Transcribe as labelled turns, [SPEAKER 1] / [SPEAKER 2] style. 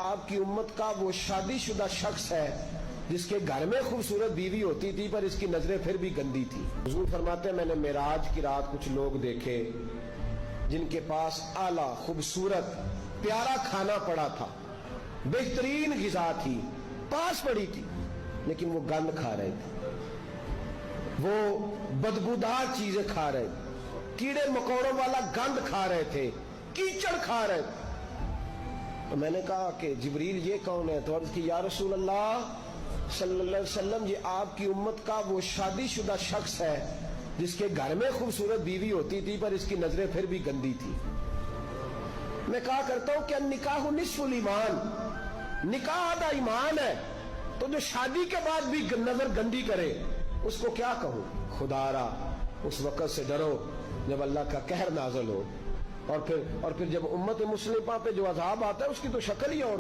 [SPEAKER 1] آپ کی امت کا وہ شادی شدہ شخص ہے جس کے گھر میں خوبصورت بیوی ہوتی تھی پر اس کی نظریں پھر بھی گندی تھی. حضور فرماتے ہیں میں نے معراج کی رات کچھ لوگ دیکھے جن کے پاس اعلیٰ خوبصورت پیارا کھانا پڑا تھا, بہترین غذا تھی پاس پڑی تھی, لیکن وہ گند کھا رہے تھے, وہ بدبودار چیزیں کھا رہے تھے, کیڑے مکوڑوں والا گند کھا رہے تھے, کیچڑ کھا رہے تھے. تو میں نے کہا کہ جبریل یہ کون ہے؟ تو عرض کی یا رسول اللہ صلی اللہ علیہ وسلم یہ آپ کی امت کا وہ شادی شدہ شخص ہے جس کے گھر میں خوبصورت بیوی ہوتی تھی پر اس کی نظریں پھر بھی گندی تھی. میں کہا کرتا ہوں کہ نکاح نصف الایمان, نکاح آدھا ایمان ہے, تو جو شادی کے بعد بھی نظر گندی کرے اس کو کیا کہوں؟ خدا را اس وقت سے ڈرو جب اللہ کا قہر نازل ہو, اور پھر جب امت مسلمہ پہ جو عذاب آتا ہے اس کی تو شکل ہی اور